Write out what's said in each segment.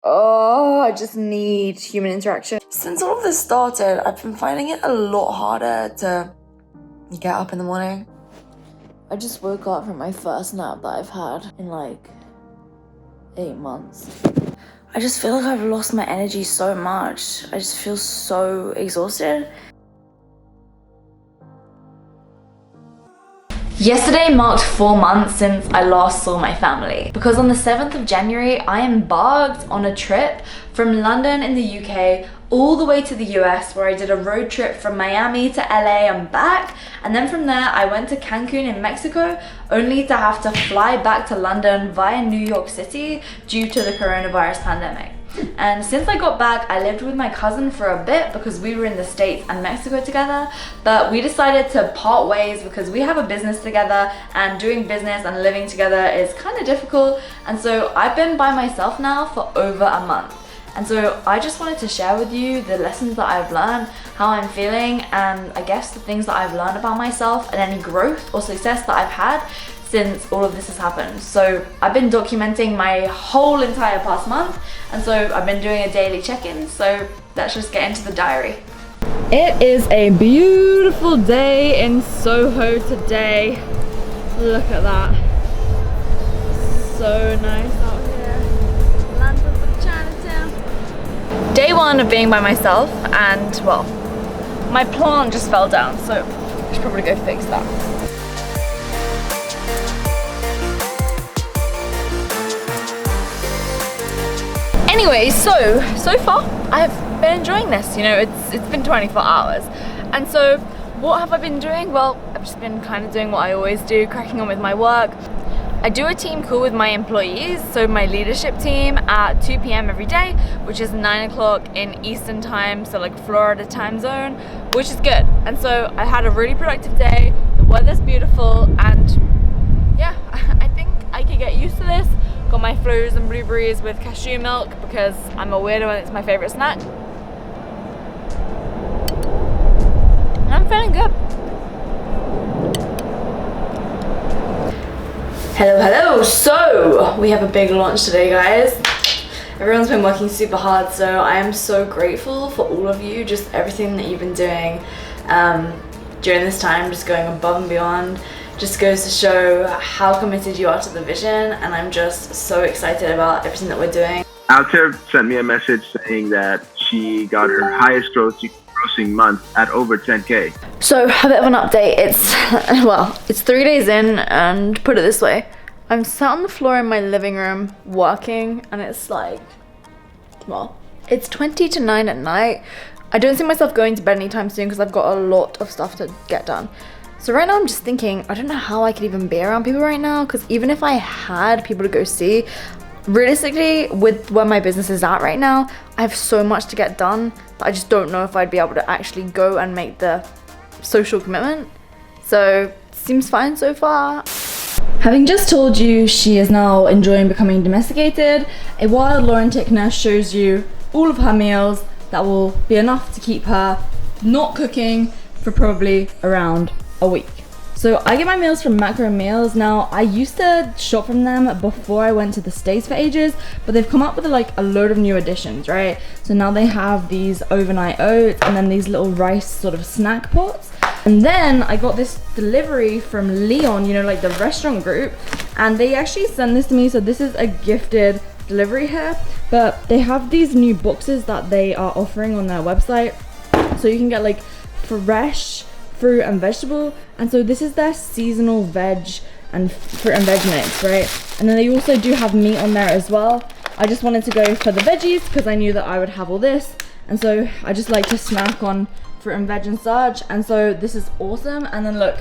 Oh, I just need human interaction. Since all of this started, I've been finding it a lot harder to get up in the morning. I just woke up from my first nap that I've had in like 8 months. I just feel like I've lost my energy so much. I just feel so exhausted. Yesterday marked 4 months since I last saw my family, because on the 7th of January, I embarked on a trip from London in the UK all the way to the US, where I did a road trip from Miami to LA and back, and then from there I went to Cancun in Mexico, only to have to fly back to London via New York City due to the coronavirus pandemic. And since I got back, I lived with my cousin for a bit because we were in the States and Mexico together, but we decided to part ways because we have a business together, and doing business and living together is kind of difficult. And so I've been by myself now for over a month. And so I just wanted to share with you the lessons that I've learned, how I'm feeling, and I guess the things that I've learned about myself and any growth or success that I've had since all of this has happened. So I've been documenting my whole entire past month, and so I've been doing a daily check-in, so let's just get into the diary. It is a beautiful day in Soho today. Look at that. So nice out here. Lanterns of Chinatown. Day one of being by myself, and well, my plant just fell down, so I should probably go fix that. Anyway, so far I've been enjoying this. You know, it's been 24 hours, and so what have I been doing? Well, I've just been kind of doing what I always do, cracking on with my work. I do a team call with my employees, so my leadership team, at 2 p.m. every day, which is 9 o'clock in Eastern time, so like Florida time zone, which is good. And so I had a really productive day. The weather's beautiful, and yeah, I think I could get used to this. Got my frozen blueberries with cashew milk because I'm a weirdo and it's my favorite snack. And I'm feeling good. Hello. So we have a big launch today, guys. Everyone's been working super hard, so I am so grateful for all of you, just everything that you've been doing during this time, just going above and beyond. Just goes to show how committed you are to the vision, and I'm just so excited about everything that we're doing. Altair sent me a message saying that she got her highest grossing month at over 10K. So a bit of an update. It's 3 days in, and put it this way, I'm sat on the floor in my living room working, and it's like, well, it's 20 to 9 at night. I don't see myself going to bed anytime soon because I've got a lot of stuff to get done. So right now I'm just thinking, I don't know how I could even be around people right now, because even if I had people to go see, realistically, with where my business is at right now, I have so much to get done that I just don't know if I'd be able to actually go and make the social commitment. So seems fine so far. Having just told you she is now enjoying becoming domesticated, a wild Lauren Tickner shows you all of her meals that will be enough to keep her not cooking for probably around a week. So I get my meals from Macro Meals. Now, I used to shop from them before I went to the States for ages, but they've come up with like a load of new additions, right? So now they have these overnight oats and then these little rice sort of snack pots. And then I got this delivery from Leon, you know, like the restaurant group, and they actually sent this to me. So this is a gifted delivery here, but they have these new boxes that they are offering on their website. So you can get like fresh fruit and vegetable, and so this is their seasonal veg and fruit and veg mix, right? And then they also do have meat on there as well. I just wanted to go for the veggies because I knew that I would have all this, and so I just like to snack on fruit and veg and such, and so this is awesome. And then look,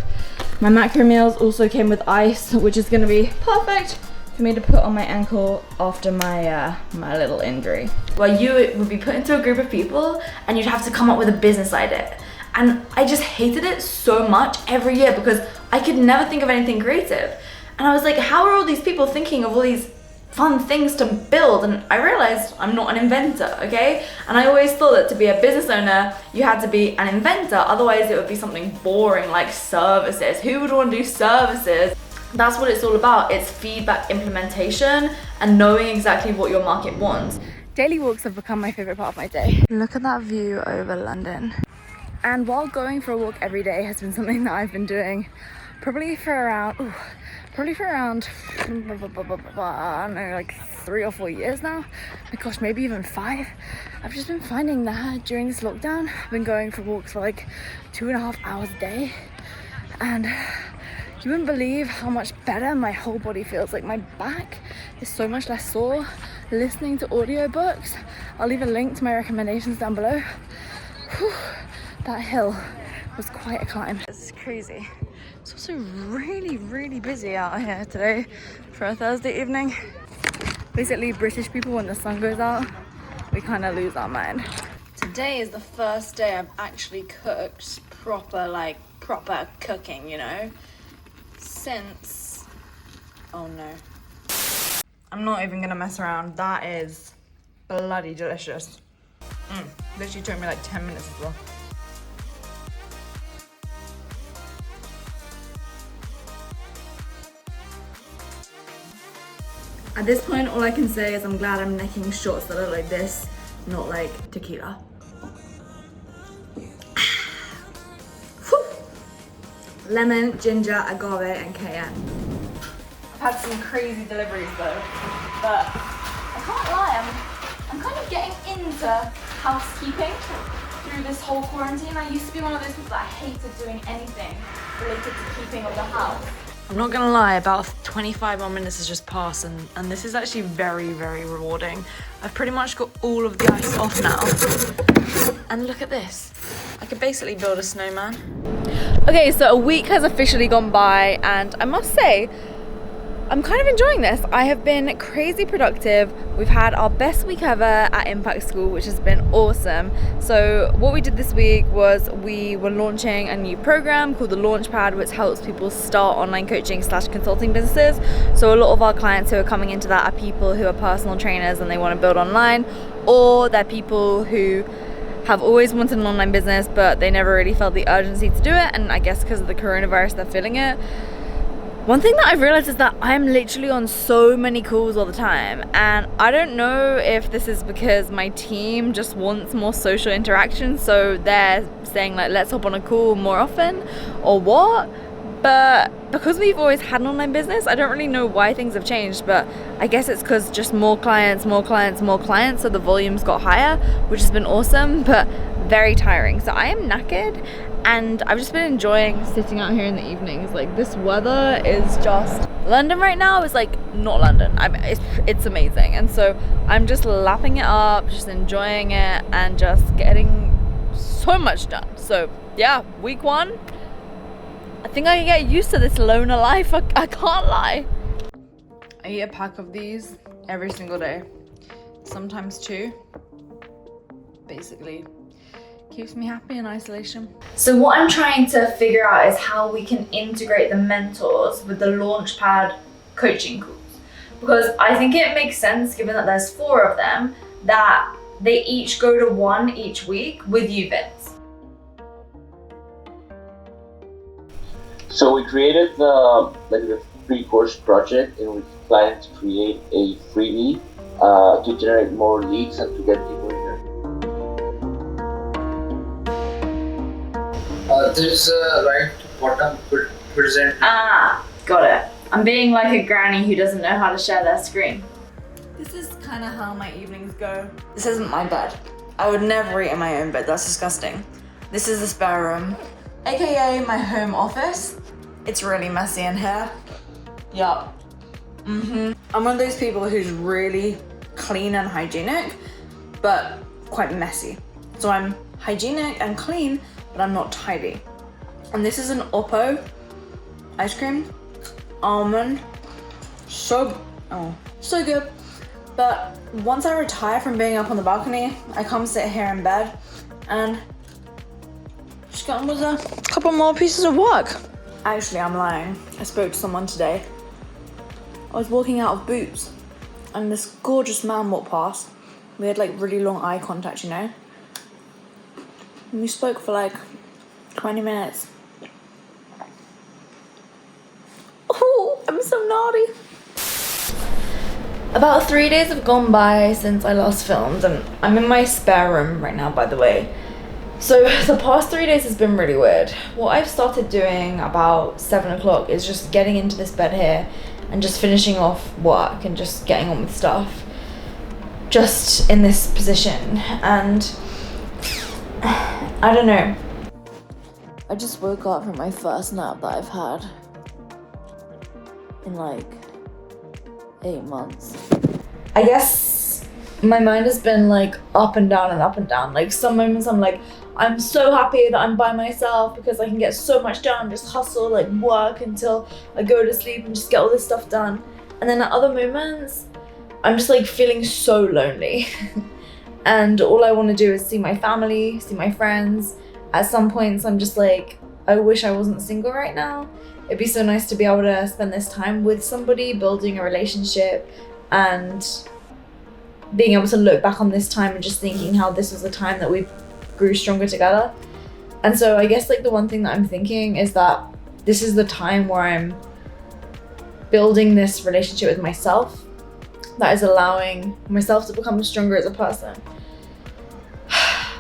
my Macro Meals also came with ice, which is going to be perfect for me to put on my ankle after my my little injury. Where you would be put into a group of people and you'd have to come up with a business idea. And I just hated it so much every year because I could never think of anything creative. And I was like, how are all these people thinking of all these fun things to build? And I realized I'm not an inventor, okay? And I always thought that to be a business owner, you had to be an inventor. Otherwise it would be something boring like services. Who would want to do services? That's what it's all about. It's feedback implementation and knowing exactly what your market wants. daily walks have become my favorite part of my day. Look at that view over London. And while going for a walk every day has been something that I've been doing probably for around, I don't know, like 3 or 4 years now. My gosh, maybe even 5. I've just been finding that during this lockdown, I've been going for walks for like 2.5 hours a day. And you wouldn't believe how much better my whole body feels. Like my back is so much less sore. Listening to audiobooks, I'll leave a link to my recommendations down below. Whew, that hill was quite a climb. It's crazy. It's also really busy out here today for a Thursday evening. Basically, British people, when the sun goes out, we kind of lose our mind. Today is the first day I've actually cooked proper cooking, you know, since, oh no. I'm not even gonna mess around. That is bloody delicious. Literally took me like 10 minutes as well. At this point, all I can say is I'm glad I'm making shots that look like this, not like tequila. Lemon, ginger, agave, and cayenne. I've had some crazy deliveries though, but I can't lie, I'm kind of getting into housekeeping through this whole quarantine. I used to be one of those people that hated doing anything related to keeping of the house. I'm not gonna lie, about 25 more minutes has just passed and this is actually very rewarding. I've pretty much got all of the ice off now. And look at this. I could basically build a snowman. Okay, so a week has officially gone by and I must say, I'm kind of enjoying this. I have been crazy productive. We've had our best week ever at Impact School, which has been awesome. So what we did this week was we were launching a new program called the Launchpad, which helps people start online coaching / consulting businesses. So a lot of our clients who are coming into that are people who are personal trainers and they want to build online, or they're people who have always wanted an online business, but they never really felt the urgency to do it. And I guess because of the coronavirus, they're feeling it. One thing that I've realized is that I'm literally on so many calls all the time, and I don't know if this is because my team just wants more social interaction, so they're saying like, let's hop on a call more often, or what, but because we've always had an online business, I don't really know why things have changed, but I guess it's because just more clients, so the volumes got higher, which has been awesome, but very tiring. So I am knackered, and I've just been enjoying sitting out here in the evenings. Like, this weather is just, London right now is like not London. It's amazing, and so I'm just lapping it up, just enjoying it, and just getting so much done. So yeah, week 1, I think I can get used to this loner life. I can't lie. I eat a pack of these every single day, sometimes 2. Basically keeps me happy in isolation. So what I'm trying to figure out is how we can integrate the mentors with the Launchpad coaching calls, because I think it makes sense, given that there's 4 of them, that they each go to 1 each week with you, Vince. So we created the free course project in which clients create a freebie to generate more leads and to get people in there. There's a right bottom present. Ah, got it. I'm being like a granny who doesn't know how to share their screen. This is kind of how my evenings go. This isn't my bed. I would never eat in my own bed, that's disgusting. This is the spare room, aka my home office. It's really messy in here. Yup. I'm one of those people who's really clean and hygienic, but quite messy. So I'm hygienic and clean, but I'm not tidy. And this is an Oppo ice cream, almond, so good. But once I retire from being up on the balcony, I come sit here in bed and just get on with a couple more pieces of work. Actually, I'm lying. I spoke to someone today. I was walking out of Boots and this gorgeous man walked past. We had like really long eye contact, you know? And we spoke for like 20 minutes. Oh, I'm so naughty. About 3 days have gone by since I last filmed, and I'm in my spare room right now, by the way. So the past 3 days has been really weird. What I've started doing about 7 o'clock is just getting into this bed here and just finishing off work and just getting on with stuff. Just in this position, and I don't know. I just woke up from my first nap that I've had in like 8 months. I guess my mind has been like up and down and up and down. Like some moments I'm like, I'm so happy that I'm by myself because I can get so much done, just hustle, like work until I go to sleep and just get all this stuff done. And then at other moments, I'm just like feeling so lonely. And all I want to do is see my family, see my friends. At some points I'm just like, I wish I wasn't single right now. It'd be so nice to be able to spend this time with somebody, building a relationship, and being able to look back on this time and just thinking how this was the time that we grew stronger together. And so I guess like the one thing that I'm thinking is that this is the time where I'm building this relationship with myself that is allowing myself to become stronger as a person.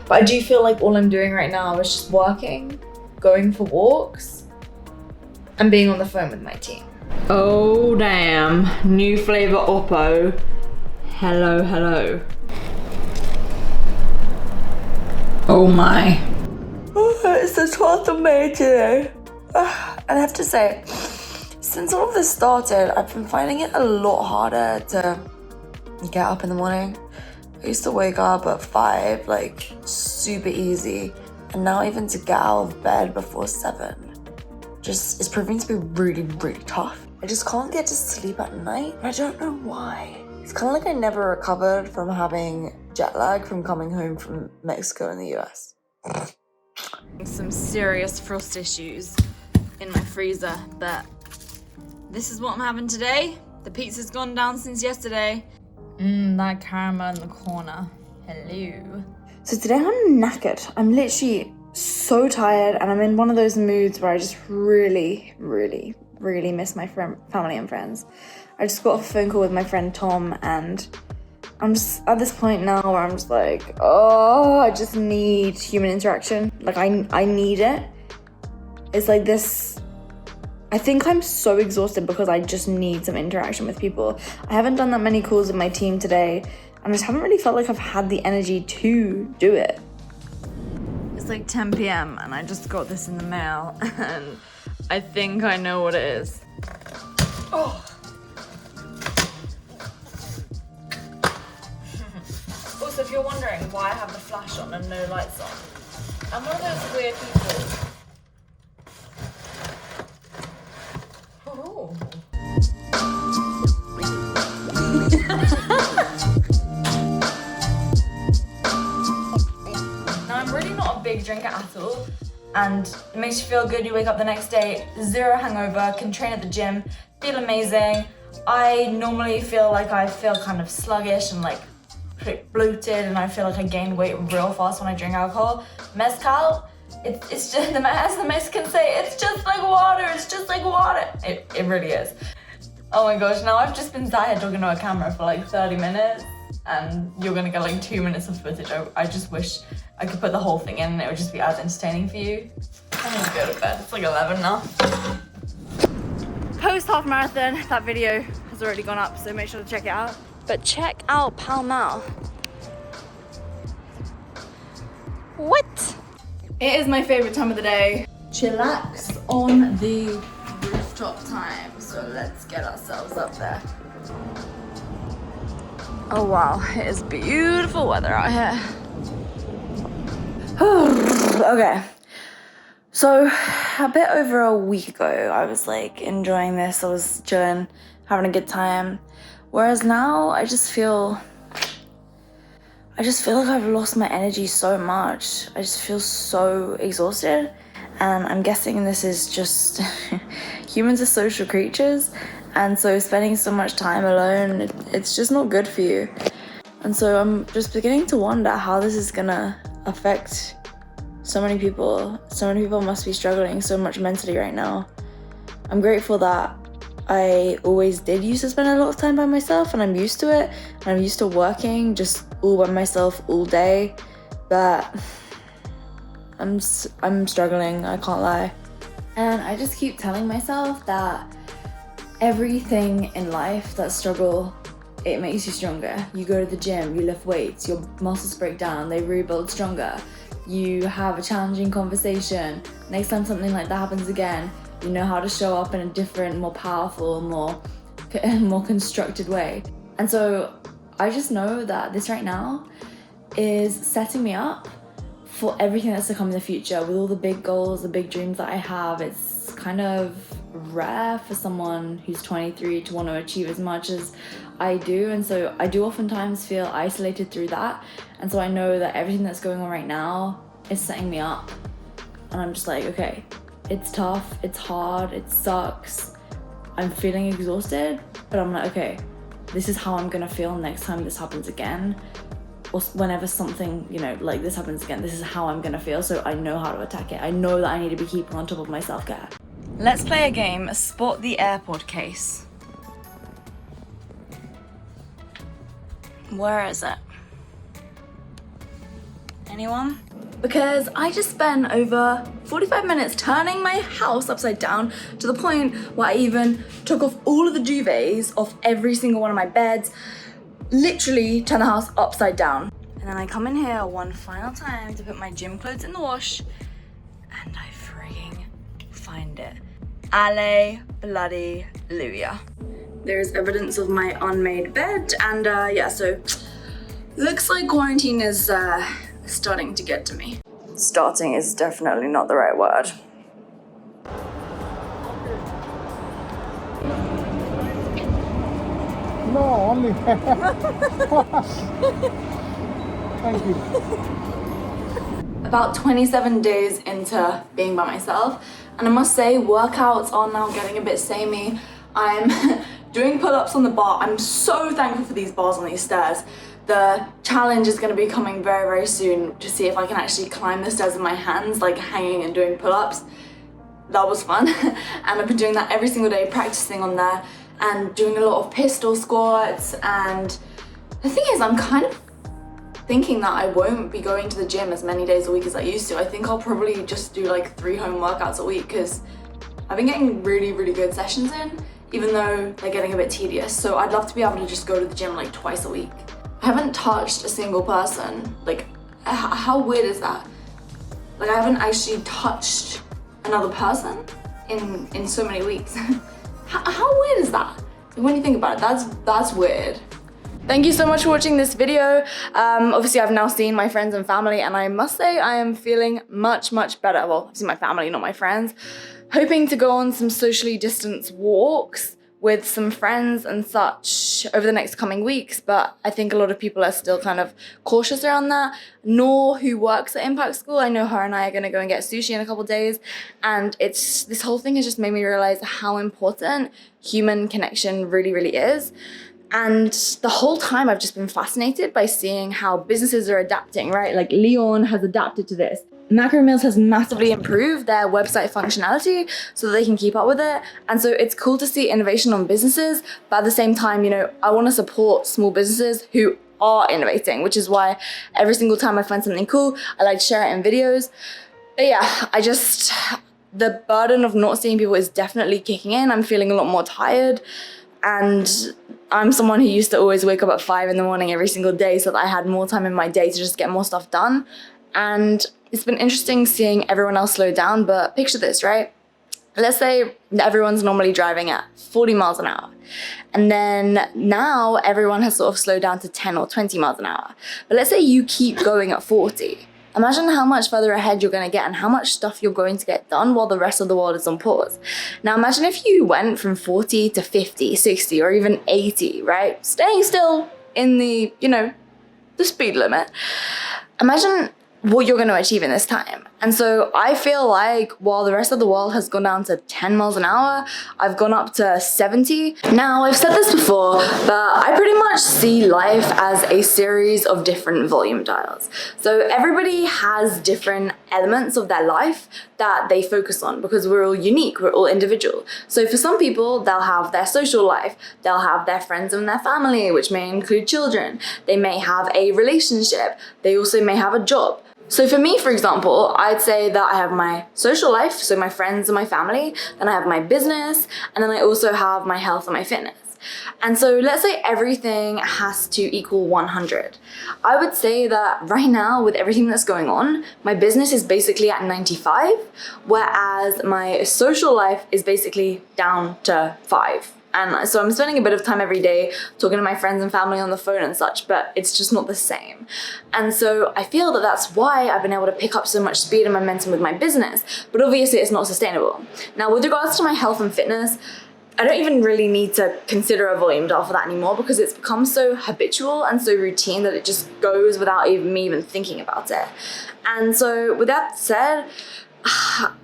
But I do feel like all I'm doing right now is just working, going for walks, and being on the phone with my team. Oh damn, new flavor Oppo. Hello, hello. Oh my. It's the 12th of May today. And I have to say, since all of this started, I've been finding it a lot harder to get up in the morning. I used to wake up at 5, like super easy. And now even to get out of bed before 7, just is proving to be really, really tough. I just can't get to sleep at night. I don't know why. It's kind of like I never recovered from having jet lag from coming home from Mexico and the US. Some serious frost issues in my freezer, but this is what I'm having today. The pizza's gone down since yesterday. That caramel in the corner. Hello. So today I'm knackered. I'm literally so tired, and I'm in one of those moods where I just really, really, really miss my family and friends. I just got off a phone call with my friend Tom, and I'm just at this point now where I'm just like, oh, I just need human interaction. Like I need it. It's like this. I think I'm so exhausted because I just need some interaction with people. I haven't done that many calls with my team today, and I just haven't really felt like I've had the energy to do it. It's like 10 p.m. and I just got this in the mail, and I think I know what it is. Oh. Also, if you're wondering why I have the flash on and no lights on, I'm one of those weird people. Oh. Now, I'm really not a big drinker at all, and it makes you feel good. You wake up the next day, zero hangover, can train at the gym, feel amazing. I normally feel like I feel kind of sluggish and like bloated, and I feel like I gain weight real fast when I drink alcohol. Mezcal, it's just, as the Mexicans say, it's just like water, it's just like water. It really is. Oh my gosh, now I've just been sat here talking to a camera for like 30 minutes, and you're gonna get like 2 minutes of footage. I just wish I could put the whole thing in and it would just be as entertaining for you. I'm gonna go to bed, it's like 11 now. Post half marathon, that video has already gone up, so make sure to check it out. But check out Pall Mall. What? It is my favorite time of the day. Chillax on the rooftop time. So let's get ourselves up there. Oh wow, it is beautiful weather out here. Okay. So a bit over a week ago, I was like enjoying this. I was chilling, having a good time. Whereas now I just feel like I've lost my energy so much. I just feel so exhausted, and I'm guessing this is just humans are social creatures, and so spending so much time alone, it's just not good for you. And so I'm just beginning to wonder how this is gonna affect so many people. So many people must be struggling so much mentally right now. I'm grateful that I always did used to spend a lot of time by myself, and I'm used to it. And I'm used to working just all by myself all day. But I'm struggling, I can't lie. And I just keep telling myself that everything in life, that struggle, it makes you stronger. You go to the gym, you lift weights, your muscles break down, they rebuild stronger. You have a challenging conversation. Next time something like that happens again, you know how to show up in a different, more powerful, more constructed way. And so I just know that this right now is setting me up for everything that's to come in the future. With all the big goals, the big dreams that I have, it's kind of rare for someone who's 23 to want to achieve as much as I do. And so I do oftentimes feel isolated through that. And so I know that everything that's going on right now is setting me up. And I'm just like, okay, it's tough, it's hard, it sucks. I'm feeling exhausted, but I'm like, okay, this is how I'm gonna feel next time this happens again. Or whenever something, like this happens again, this is how I'm gonna feel, so I know how to attack it. I know that I need to be keeping on top of my self-care. Let's play a game, spot the AirPod case. Where is it? Anyone? Because I just spent over 45 minutes turning my house upside down to the point where I even took off all of the duvets off every single one of my beds. Literally turn the house upside down. And then I come in here one final time to put my gym clothes in the wash, and I freaking find it. Alleluia. There's evidence of my unmade bed, and so looks like quarantine is starting to get to me. Starting is definitely not the right word. No, only. Thank you. About 27 days into being by myself, and I must say workouts are now getting a bit samey. I'm doing pull-ups on the bar. I'm so thankful for these bars on these stairs. The challenge is going to be coming very, very soon to see if I can actually climb the stairs with my hands, like hanging and doing pull-ups. That was fun. And I've been doing that every single day, practicing on there and doing a lot of pistol squats. And the thing is, I'm kind of thinking that I won't be going to the gym as many days a week as I used to. I think I'll probably just do like 3 home workouts a week, because I've been getting really, really good sessions in, even though they're getting a bit tedious. So I'd love to be able to just go to the gym like twice a week. I haven't touched a single person. Like, how weird is that? Like, I haven't actually touched another person in so many weeks. How weird is that? When you think about it, that's weird. Thank you so much for watching this video. Obviously, I've now seen my friends and family, and I must say I am feeling much, much better. Well, I've seen my family, not my friends. Hoping to go on some socially distanced walks with some friends and such over the next coming weeks, but I think a lot of people are still kind of cautious around that. Noor, who works at Impact School, I know her and I are gonna go and get sushi in a couple of days, and this whole thing has just made me realize how important human connection really, really is. And the whole time I've just been fascinated by seeing how businesses are adapting, right? Like Leon has adapted to this. Macro Meals has massively improved their website functionality so that they can keep up with it. And so it's cool to see innovation on businesses, but at the same time, I want to support small businesses who are innovating, which is why every single time I find something cool, I like to share it in videos. But yeah, the burden of not seeing people is definitely kicking in. I'm feeling a lot more tired, and I'm someone who used to always wake up at 5 in the morning every single day so that I had more time in my day to just get more stuff done. And it's been interesting seeing everyone else slow down, but picture this, right? Let's say everyone's normally driving at 40 miles an hour. And then now everyone has sort of slowed down to 10 or 20 miles an hour. But let's say you keep going at 40. Imagine how much further ahead you're going to get and how much stuff you're going to get done while the rest of the world is on pause. Now imagine if you went from 40 to 50, 60, or even 80, right? Staying still in the, the speed limit. Imagine what you're going to achieve in this time. And so I feel like while the rest of the world has gone down to 10 miles an hour, I've gone up to 70. Now, I've said this before, but I pretty much see life as a series of different volume dials. So everybody has different elements of their life that they focus on, because we're all unique, we're all individual. So for some people, they'll have their social life, they'll have their friends and their family, which may include children. They may have a relationship, they also may have a job. So for me, for example, I'd say that I have my social life, so my friends and my family, then I have my business, and then I also have my health and my fitness. And so let's say everything has to equal 100. I would say that right now, with everything that's going on, my business is basically at 95, whereas my social life is basically down to 5. And so I'm spending a bit of time every day talking to my friends and family on the phone and such, but it's just not the same. And so I feel that that's why I've been able to pick up so much speed and momentum with my business, but obviously it's not sustainable. Now, with regards to my health and fitness, I don't even really need to consider a volume dial for that anymore, because it's become so habitual and so routine that it just goes without me even thinking about it. And so with that said,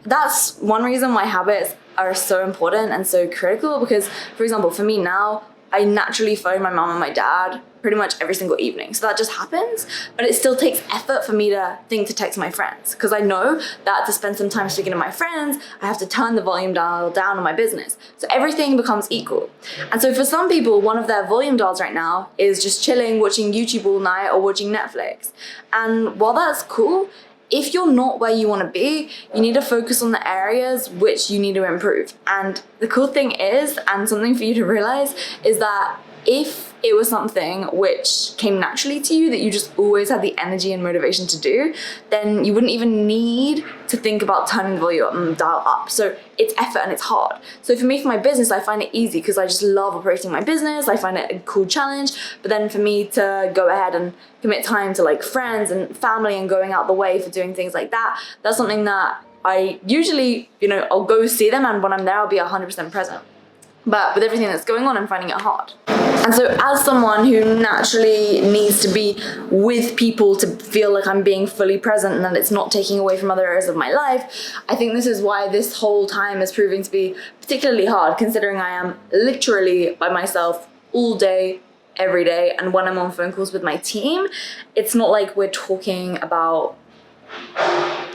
that's one reason why habits are so important and so critical, because, for example, for me now, I naturally phone my mom and my dad pretty much every single evening. So that just happens, but it still takes effort for me to think to text my friends, because I know that to spend some time speaking to my friends, I have to turn the volume dial down on my business. So everything becomes equal. And so for some people, one of their volume dials right now is just chilling, watching YouTube all night or watching Netflix. And while that's cool, if you're not where you want to be, you need to focus on the areas which you need to improve. And the cool thing is, and something for you to realize, is that if it was something which came naturally to you, that you just always had the energy and motivation to do, then you wouldn't even need to think about turning the volume dial up. So it's effort and it's hard. So for me, for my business, I find it easy because I just love operating my business. I find it a cool challenge. But then for me to go ahead and commit time to like friends and family and going out the way for doing things like that, that's something that I usually, I'll go see them, and when I'm there, I'll be 100% present. But with everything that's going on, I'm finding it hard. And so as someone who naturally needs to be with people to feel like I'm being fully present and that it's not taking away from other areas of my life, I think this is why this whole time is proving to be particularly hard, considering I am literally by myself all day, every day. And when I'm on phone calls with my team, it's not like we're talking about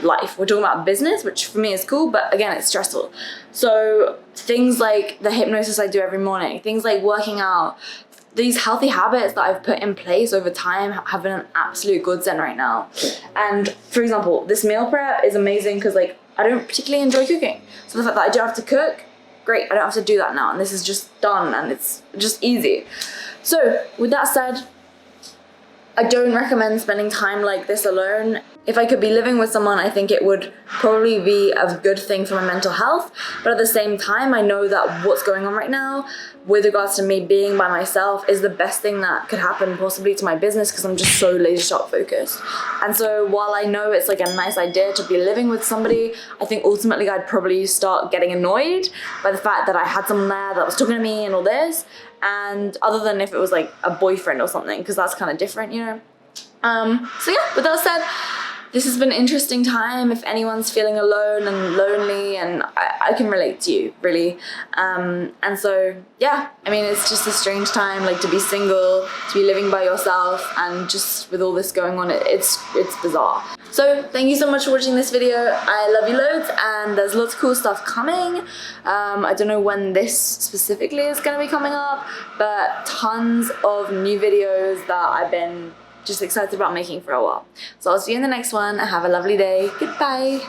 life. We're talking about business, which for me is cool, but again, it's stressful. So things like the hypnosis I do every morning, things like working out, these healthy habits that I've put in place over time have been an absolute godsend right now. And for example, this meal prep is amazing because I don't particularly enjoy cooking. So the fact that I don't have to cook, great, I don't have to do that now. And this is just done and it's just easy. So with that said, I don't recommend spending time like this alone. If I could be living with someone, I think it would probably be a good thing for my mental health. But at the same time, I know that what's going on right now with regards to me being by myself is the best thing that could happen possibly to my business, because I'm just so laser sharp focused. And so while I know it's like a nice idea to be living with somebody, I think ultimately I'd probably start getting annoyed by the fact that I had someone there that was talking to me and all this. And other than if it was like a boyfriend or something, because that's kind of different, So yeah, with that said, this has been an interesting time. If anyone's feeling alone and lonely, and I can relate to you, really. And so, yeah, I mean, it's just a strange time, to be single, to be living by yourself, and just with all this going on, it's bizarre. So thank you so much for watching this video. I love you loads, and there's lots of cool stuff coming. I don't know when this specifically is going to be coming up, but tons of new videos that I've been just excited about making for a while. So I'll see you in the next one. Have a lovely day. Goodbye.